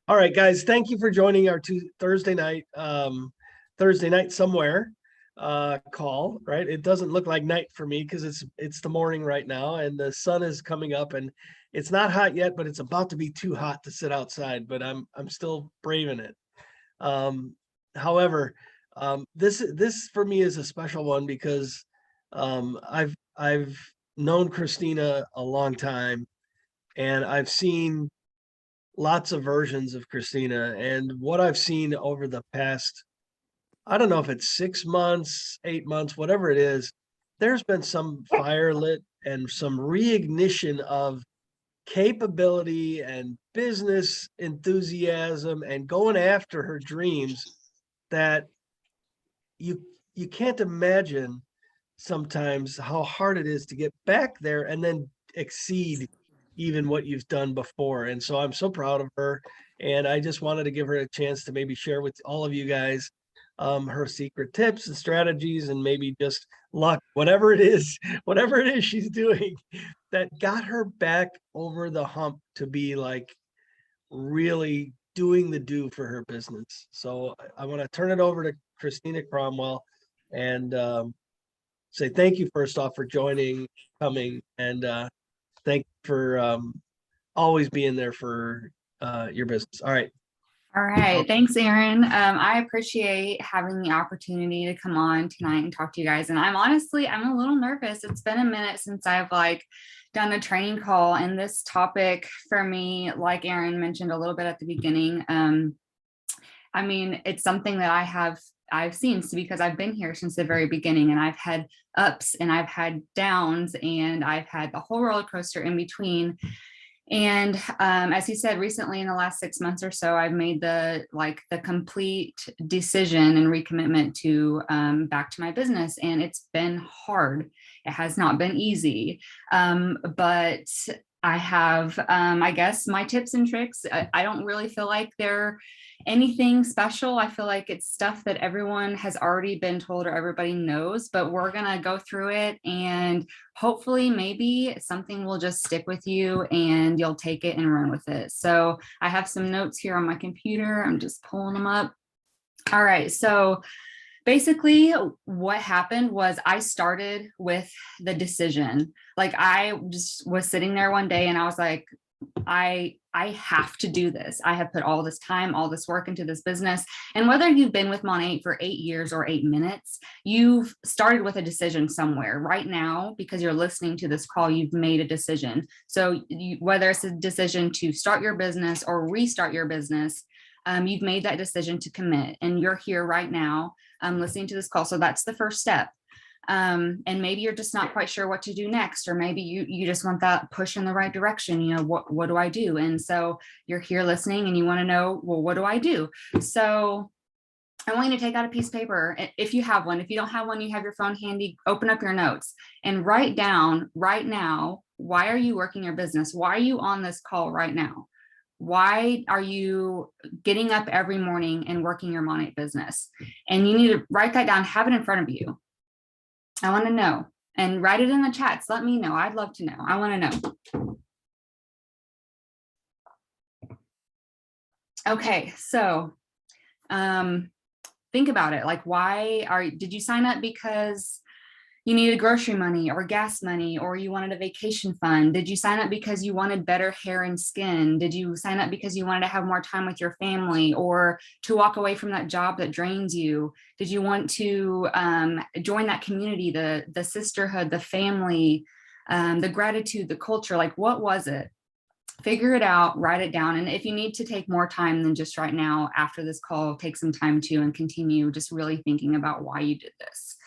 All right, guys, thank you for joining our Thursday night somewhere call, right? It doesn't look like night for me because it's the morning right now and the sun is coming up and it's not hot yet, but it's about to be too hot to sit outside, but I'm still braving it. Um, however, this for me is a special one because I've known Christina a long time and I've seen lots of versions of Christina. And what I've seen over the past, I don't know if it's 6 months, 8 months, whatever it is, there's been some fire lit and some reignition of capability and business enthusiasm and going after her dreams that you you can't imagine sometimes how hard it is to get back there and then exceed even what you've done before. And so I'm so proud of her. And I just wanted to give her a chance to maybe share with all of you guys her secret tips and strategies and maybe just luck, whatever it is, whatever it is she's doing that got her back over the hump to be like really doing the do for her business. So I want to turn it over to Christina Cromwell and say thank you first off for joining, coming, and thank you for always being there for your business. All right. All right. Thanks, Aaron. I appreciate having the opportunity to come on tonight and talk to you guys. And I'm a little nervous. It's been a minute since I've done a training call, and this topic for me, like Aaron mentioned a little bit at the beginning, it's something that I've seen because I've been here since the very beginning, and I've had ups and I've had downs and I've had the whole roller coaster in between. And as he said, recently in the last 6 months or so, I've made the complete decision and recommitment to back to my business. And it's been hard. It has not been easy. But I have, I guess, my tips and tricks. I don't really feel like they're anything special. I feel like it's stuff that everyone has already been told or everybody knows, but we're going to go through it and hopefully maybe something will just stick with you and you'll take it and run with it. So I have some notes here on my computer. I'm just pulling them up. All right. So basically what happened was I started with the decision. I just was sitting there one day and I was like, I have to do this. I have put all this time, all this work into this business. And whether you've been with Monat for 8 years or 8 minutes, you've started with a decision somewhere right now, because you're listening to this call, you've made a decision. So whether it's a decision to start your business or restart your business, you've made that decision to commit, and you're here right now listening to this call. So that's the first step. And maybe you're just not quite sure what to do next, or maybe you just want that push in the right direction. What do I do? And so you're here listening and you want to know, well, what do I do? So I want you to take out a piece of paper if you have one. If you don't have one, you have your phone handy, open up your notes and write down right now, why are you working your business? Why are you on this call right now? Why are you getting up every morning and working your Monat business? And you need to write that down, have it in front of you. I want to know, and write it in the chats. Let me know. I'd love to know. I want to know. Okay. So, think about it. Did you sign up because you needed grocery money or gas money, or you wanted a vacation fund? Did you sign up because you wanted better hair and skin? Did you sign up because you wanted to have more time with your family, or to walk away from that job that drains you? Did you want to join that community, the sisterhood, the family, the gratitude, the culture? What was it? Figure it out, write it down. And if you need to take more time than just right now, after this call, take some time too, and continue just really thinking about why you did this.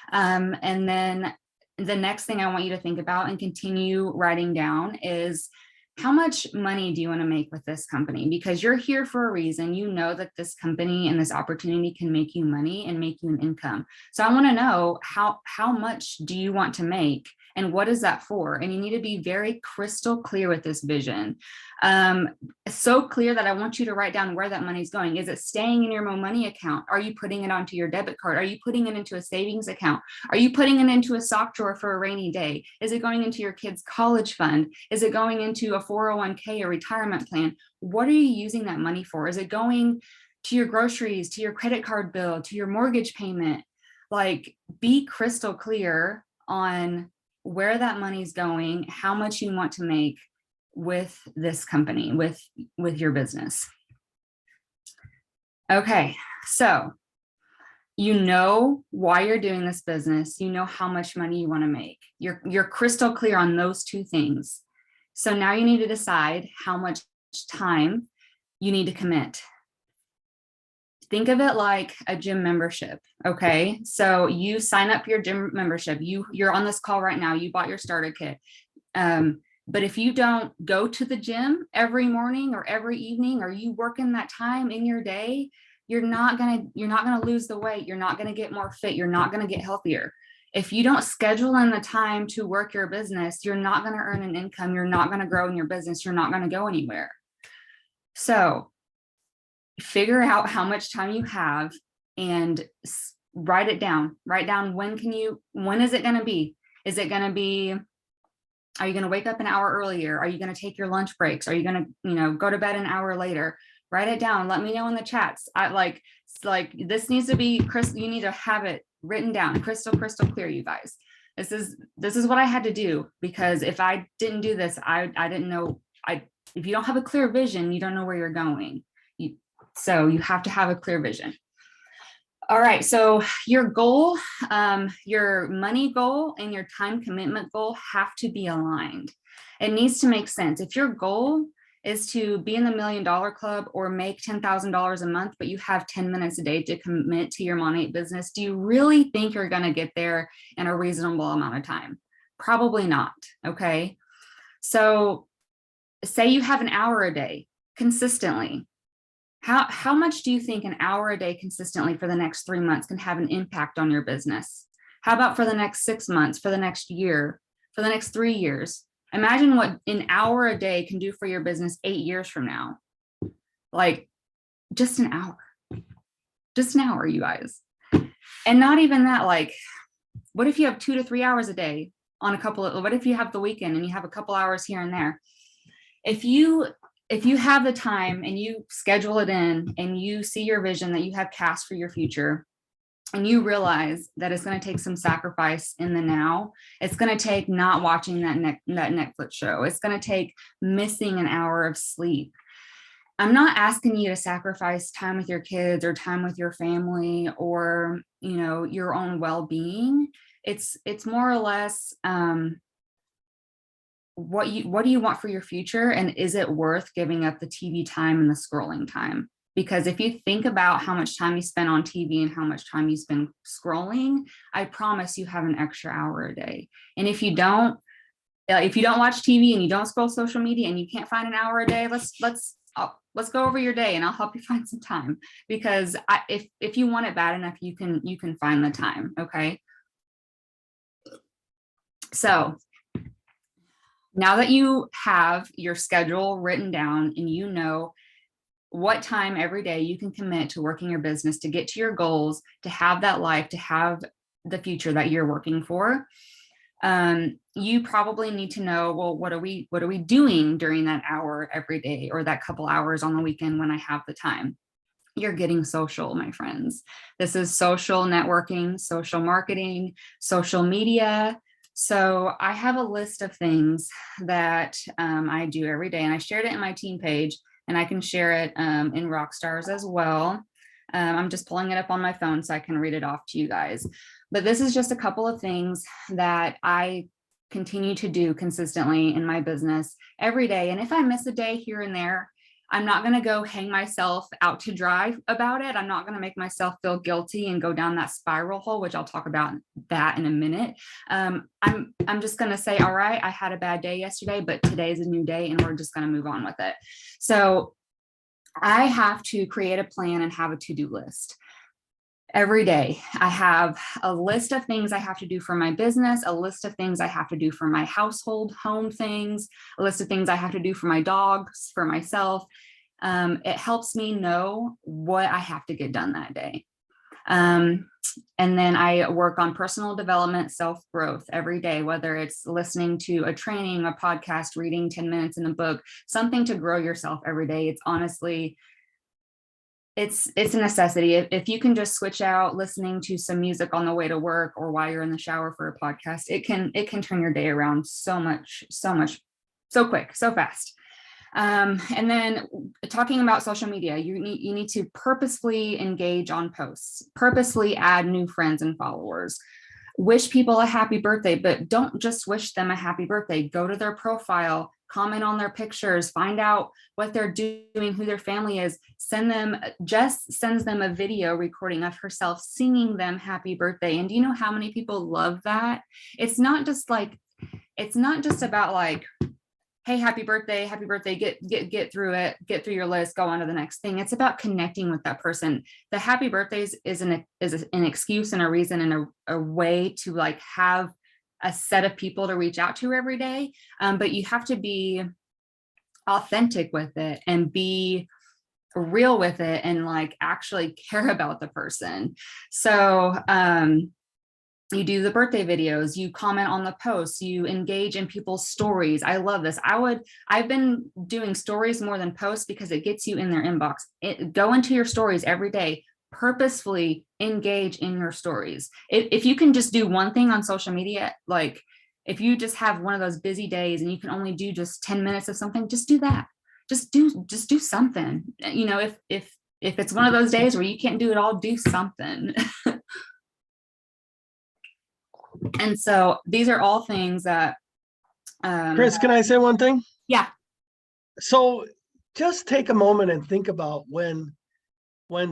And then the next thing I want you to think about and continue writing down is, how much money do you want to make with this company? Because you're here for a reason. You know that this company and this opportunity can make you money and make you an income. So I want to know, how much do you want to make? And what is that for? And you need to be very crystal clear with this vision. So clear that I want you to write down where that money is going. Is it staying in your money account? Are you putting it onto your debit card? Are you putting it into a savings account? Are you putting it into a sock drawer for a rainy day? Is it going into your kid's college fund? Is it going into a 401k, a retirement plan? What are you using that money for? Is it going to your groceries, to your credit card bill, to your mortgage payment? Like, be crystal clear on where that money's going, how much you want to make with this company, with your business. Okay, so you know why you're doing this business, you know how much money you want to make. You're crystal clear on those two things. So now you need to decide how much time you need to commit. Think of it like a gym membership, okay? So you sign up for your gym membership. You're on this call right now. You bought your starter kit. But if you don't go to the gym every morning or every evening, or you work in that time in your day, you're not gonna lose the weight. You're not gonna get more fit. You're not gonna get healthier. If you don't schedule in the time to work your business, you're not gonna earn an income. You're not gonna grow in your business. You're not gonna go anywhere. So figure out how much time you have and write it down. Write down when is it going to be? Is it going to be, are you going to wake up an hour earlier? Are you going to take your lunch breaks? Are you going to, go to bed an hour later? Write it down. Let me know in the chats. I like this needs to be, Chris, you need to have it written down, crystal clear, you guys. This is what I had to do, because if I didn't do this, I didn't know. If you don't have a clear vision, you don't know where you're going. So you have to have a clear vision. All right, so your goal, your money goal and your time commitment goal have to be aligned. It needs to make sense. If your goal is to be in the $1 Million Club or make $10,000 a month, but you have 10 minutes a day to commit to your Monat business, do you really think you're going to get there in a reasonable amount of time? Probably not, okay? So say you have an hour a day consistently. How much do you think an hour a day consistently for the next 3 months can have an impact on your business? How about for the next 6 months, for the next year, for the next 3 years? Imagine what an hour a day can do for your business 8 years from now. Like just an hour, you guys. And not even that, like, what if you have 2 to 3 hours a day on what if you have the weekend and you have a couple hours here and there? If you have the time and you schedule it in and you see your vision that you have cast for your future, and you realize that it's going to take some sacrifice in the now, it's going to take not watching that Netflix show. It's going to take missing an hour of sleep. I'm not asking you to sacrifice time with your kids or time with your family or, your own well-being. It's more or less, what do you want for your future, and is it worth giving up the TV time and the scrolling time? Because if you think about how much time you spend on TV and how much time you spend scrolling, I promise you have an extra hour a day. And if you don't watch TV and you don't scroll social media and you can't find an hour a day, let's go over your day and I'll help you find some time. Because if you want it bad enough, you can find the time. Okay. So now that you have your schedule written down and you know what time every day you can commit to working your business to get to your goals, to have that life, to have the future that you're working for, you probably need to know, well, what are we doing during that hour every day or that couple hours on the weekend when I have the time? You're getting social, my friends. This is social networking, social marketing, social media. So I have a list of things that I do every day, and I shared it in my team page, and I can share it in Rockstars as well. I'm just pulling it up on my phone so I can read it off to you guys. But this is just a couple of things that I continue to do consistently in my business every day. And if I miss a day here and there, I'm not going to go hang myself out to dry about it. I'm not going to make myself feel guilty and go down that spiral hole, which I'll talk about that in a minute. I'm just going to say, all right, I had a bad day yesterday, but today's a new day and we're just going to move on with it. So I have to create a plan and have a to-do list. Every day, I have a list of things I have to do for my business, a list of things I have to do for my household, home things, a list of things I have to do for my dogs, for myself. It helps me know what I have to get done that day. And then I work on personal development, self-growth every day, whether it's listening to a training, a podcast, reading 10 minutes in a book, something to grow yourself every day. It's honestly, it's a necessity. If you can just switch out listening to some music on the way to work or while you're in the shower for a podcast, it can turn your day around so much, so quick, so fast. And then talking about social media, you need to purposefully engage on posts, purposely add new friends and followers, wish people a happy birthday, but don't just wish them a happy birthday. Go to their profile, comment on their pictures, find out what they're doing, who their family is. Jess sends them a video recording of herself singing them happy birthday. And do you know how many people love that? It's not just about like, hey, happy birthday, get through it, get through your list, go on to the next thing. It's about connecting with that person. The happy birthdays is an excuse and a reason and a way to like have a set of people to reach out to every day. But you have to be authentic with it and be real with it and like actually care about the person. So, you do the birthday videos, you comment on the posts, you engage in people's stories. I love this. I've been doing stories more than posts because it gets you in their inbox. Go into your stories every day, purposefully engage in your stories. If you can just do one thing on social media, like if you just have one of those busy days and you can only do just 10 minutes of something, just do that. Just do something. You know, if it's one of those days where you can't do it all, do something. And so these are all things that Chris, can I say one thing? Yeah. So just take a moment and think about when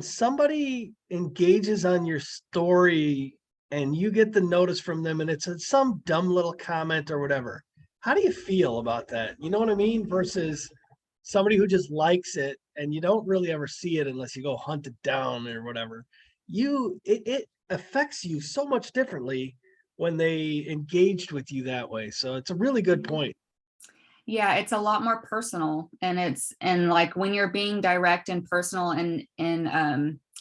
somebody engages on your story and you get the notice from them and it's some dumb little comment or whatever. How do you feel about that? You know what I mean? Versus somebody who just likes it and you don't really ever see it unless you go hunt it down or whatever. It affects you so much differently when they engaged with you that way. So it's a really good point. Yeah, it's a lot more personal, and like when you're being direct and personal and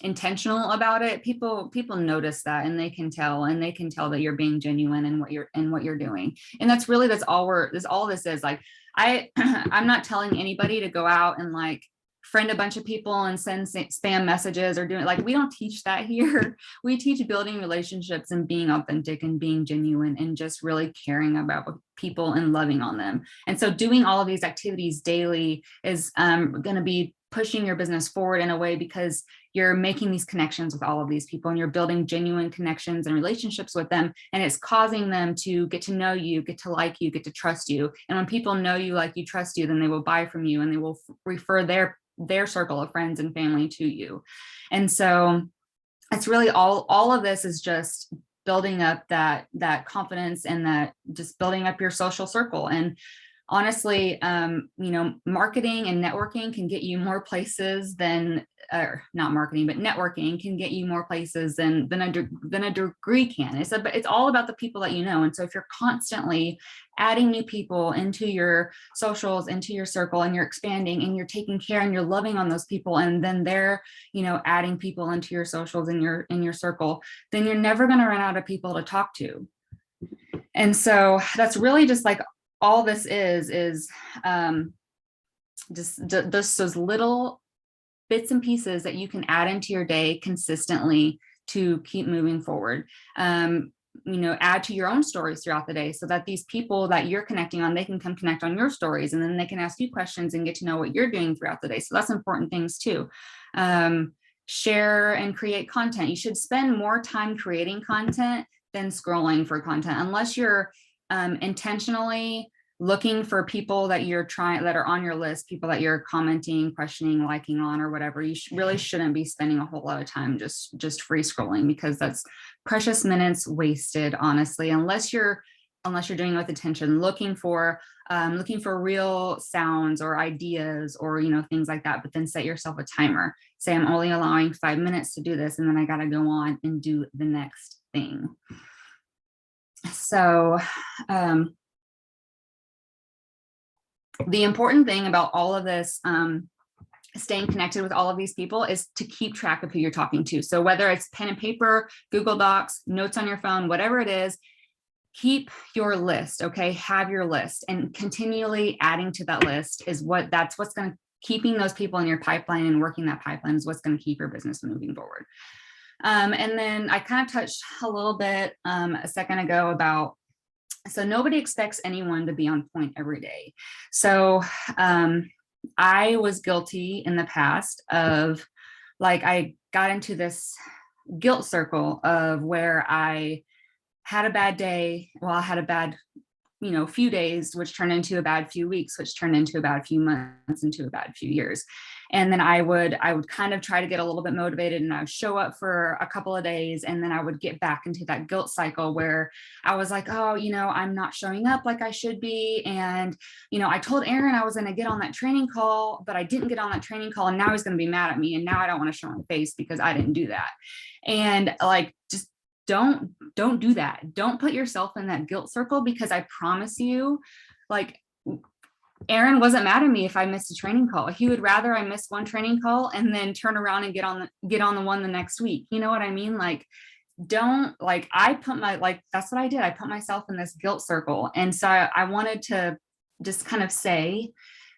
intentional about it, people notice that and they can tell that you're being genuine in what you're doing. And that's all this is. Like I'm not telling anybody to go out and like friend a bunch of people and send spam messages or doing, like, we don't teach that here. We teach building relationships and being authentic and being genuine and just really caring about people and loving on them. And so doing all of these activities daily is going to be pushing your business forward in a way because you're making these connections with all of these people and you're building genuine connections and relationships with them. And it's causing them to get to know you, get to like you, get to trust you. And when people know you, like you, trust you, then they will buy from you and they will refer their circle of friends and family to you. And so it's really all of this is just building up that confidence and that just building up your social circle. And honestly, marketing and networking can get you more places than, not marketing, but networking can get you more places than a degree can. It's all about the people that you know. And so if you're constantly adding new people into your socials, into your circle, and you're expanding and you're taking care and you're loving on those people, and then they're, adding people into your socials in your circle, then you're never going to run out of people to talk to. And so that's really just like all this is just those little bits and pieces that you can add into your day consistently to keep moving forward. Add to your own stories throughout the day so that these people that you're connecting on, they can come connect on your stories, and then they can ask you questions and get to know what you're doing throughout the day. So that's important things too. Share and create content. You should spend more time creating content than scrolling for content, unless you're intentionally looking for people that are on your list, people that you're commenting, questioning, liking on, or whatever. You really shouldn't be spending a whole lot of time just free scrolling, because that's precious minutes wasted, honestly, unless you're doing it with attention, looking for looking for real sounds or ideas or, things like that, but then set yourself a timer. Say, I'm only allowing 5 minutes to do this, and then I got to go on and do the next thing. So, the important thing about all of this, staying connected with all of these people, is to keep track of who you're talking to. So whether it's pen and paper, Google Docs, notes on your phone, whatever it is, keep your list, okay? Have your list, and continually adding to that list is that's what's going to keeping those people in your pipeline, and working that pipeline is what's going to keep your business moving forward. And then I kind of touched a little bit a second ago about, so nobody expects anyone to be on point every day. So I was guilty in the past of, like, I got into this guilt circle of where I had a bad day. Well, I had a bad, few days, which turned into a bad few weeks, which turned into a bad few months, into a bad few years. And then I would kind of try to get a little bit motivated, and I would show up for a couple of days, and then I would get back into that guilt cycle where I was like, oh, I'm not showing up like I should be. And, I told Aaron I was going to get on that training call, but I didn't get on that training call, and now he's going to be mad at me. And now I don't want to show my face because I didn't do that. And just don't do that. Don't put yourself in that guilt circle, because I promise you, like, Aaron wasn't mad at me if I missed a training call. He would rather I miss one training call and then turn around and get on the one the next week. You know what I mean? Like, that's what I did. I put myself in this guilt circle. And so I wanted to just kind of say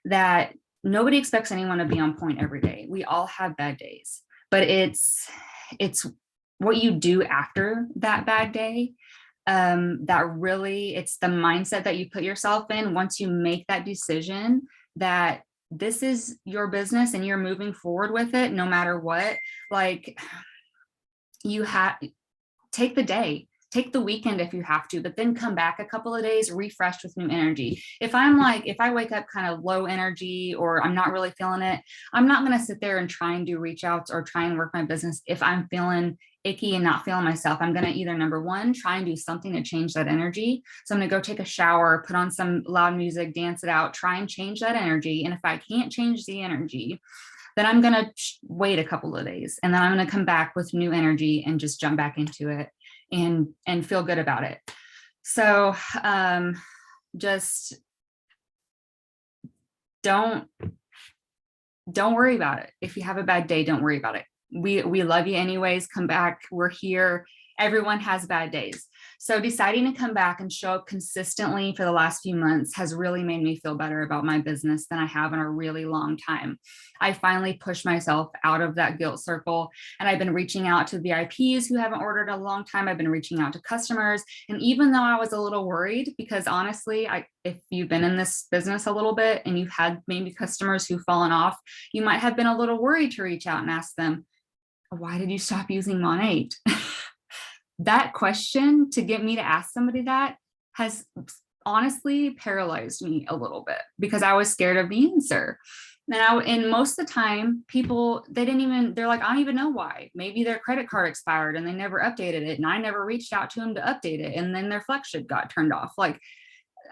that nobody expects anyone to be on point every day. We all have bad days, but it's what you do after that bad day, that really, it's the mindset that you put yourself in once you make that decision that this is your business and you're moving forward with it no matter what. Like, take the day, take the weekend if you have to, but then come back a couple of days refreshed with new energy. If I wake up kind of low energy, or I'm not really feeling it, I'm not going to sit there and try and do reach outs or try and work my business. If I'm feeling icky and not feeling myself, I'm going to either, number one, try and do something to change that energy. So I'm going to go take a shower, put on some loud music, dance it out, try and change that energy. And if I can't change the energy, then I'm going to wait a couple of days, and then I'm going to come back with new energy and just jump back into it and feel good about it. So just don't worry about it. If you have a bad day, don't worry about it. We love you anyways. Come back. We're here. Everyone has bad days. So deciding to come back and show up consistently for the last few months has really made me feel better about my business than I have in a really long time. I finally pushed myself out of that guilt circle, and I've been reaching out to VIPs who haven't ordered in a long time. I've been reaching out to customers. And even though I was a little worried, because honestly, if you've been in this business a little bit and you've had maybe customers who've fallen off, you might have been a little worried to reach out and ask them, why did you stop using Monat? That question, to get me to ask somebody that, has honestly paralyzed me a little bit, because I was scared of the answer. And most of the time, people, they're like, I don't even know why. Maybe their credit card expired and they never updated it, and I never reached out to them to update it, and then their FlexShip got turned off. Like,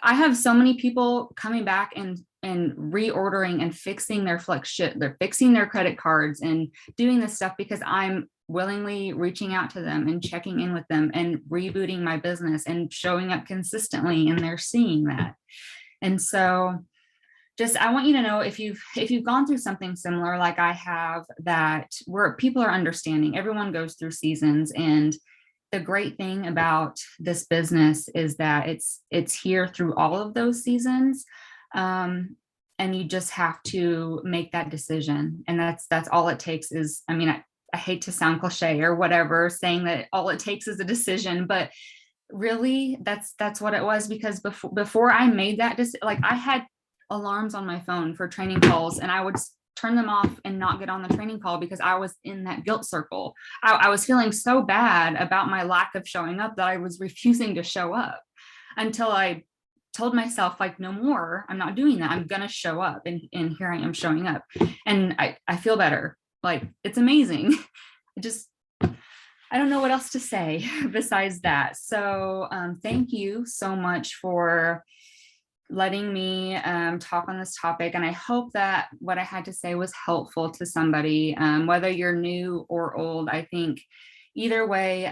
I have so many people coming back and reordering and fixing their FlexShip. They're fixing their credit cards and doing this stuff because I'm willingly reaching out to them and checking in with them and rebooting my business and showing up consistently, and they're seeing that. And so I want you to know, if you've gone through something similar like I have, that where people are understanding. Everyone goes through seasons, and the great thing about this business is that it's here through all of those seasons. And you just have to make that decision. And that's all it takes is, I hate to sound cliche or whatever, saying that all it takes is a decision, but really that's what it was. Because before I made that decision, like, I had alarms on my phone for training calls, and I would turn them off and not get on the training call because I was in that guilt circle. I was feeling so bad about my lack of showing up that I was refusing to show up, until I told myself, like, no more, I'm not doing that. I'm going to show up. And here I am showing up, and I feel better. Like, it's amazing. I don't know what else to say besides that. So thank you so much for letting me talk on this topic. And I hope that what I had to say was helpful to somebody, whether you're new or old. I think either way,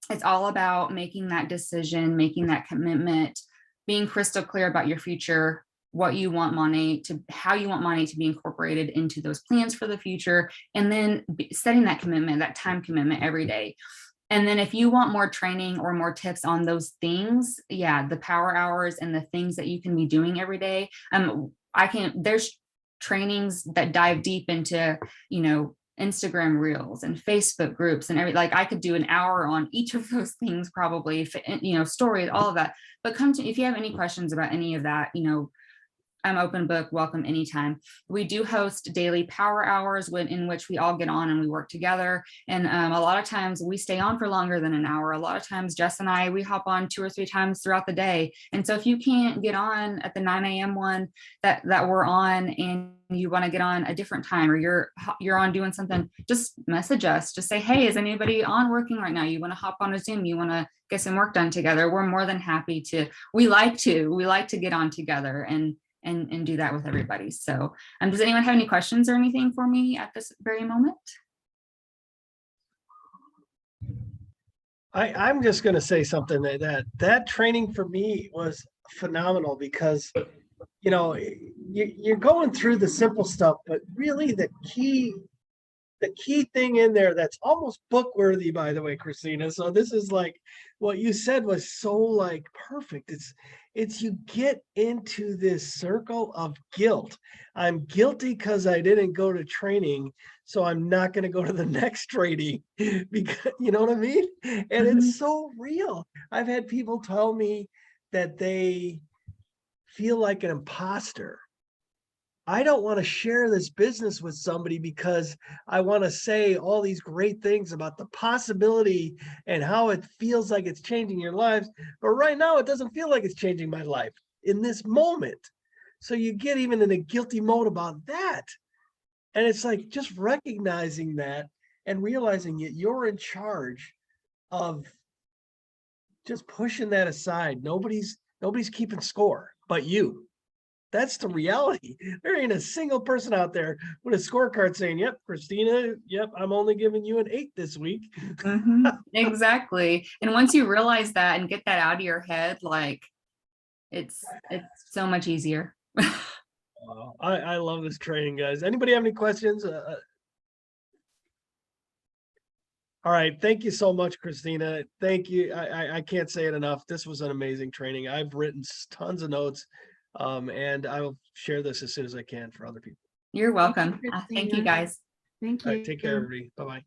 it's all about making that decision, making that commitment, being crystal clear about your future, what you want Monat to, how you want Monat to be incorporated into those plans for the future, and then setting that commitment, that time commitment every day. And then if you want more training or more tips on those things, yeah, the power hours and the things that you can be doing every day. There's trainings that dive deep into, Instagram reels and Facebook groups and like I could do an hour on each of those things, probably, stories, all of that. But if you have any questions about any of that, I'm open book, welcome anytime. We do host daily power hours in which we all get on and we work together. And a lot of times we stay on for longer than an hour. A lot of times Jess and I, we hop on 2 or 3 times throughout the day. And so if you can't get on at the 9 a.m. one that we're on, and you want to get on a different time, or you're on doing something, just message us. Just say, hey, is anybody on working right now? You want to hop on a Zoom? You want to get some work done together? We're more than happy to. We like to get on together and do that with everybody. So does anyone have any questions or anything for me at this very moment? I'm just going to say something that training for me was phenomenal, because you're going through the simple stuff, but really the key thing in there that's almost book worthy, by the way, Christina. So this is like what you said was so like perfect. It's you get into this circle of guilt. I'm guilty because I didn't go to training, so I'm not going to go to the next training, because you know what I mean? And it's so real. I've had people tell me that they feel like an imposter. I don't want to share this business with somebody because I want to say all these great things about the possibility and how it feels like it's changing your lives. But right now, it doesn't feel like it's changing my life in this moment. So you get even in a guilty mode about that. And it's like just recognizing that and realizing that you're in charge of just pushing that aside. Nobody's keeping score but you. That's the reality. There ain't a single person out there with a scorecard saying, yep, Christina, yep, I'm only giving you an 8 this week. Exactly. And once you realize that and get that out of your head, like it's so much easier. I love this training, guys. Anybody have any questions? All right. Thank you so much, Christina. Thank you. I can't say it enough. This was an amazing training. I've written tons of notes. And I will share this as soon as I can for other people. You're welcome. Thank you, guys. Thank you. All right, take care, everybody. Bye-bye.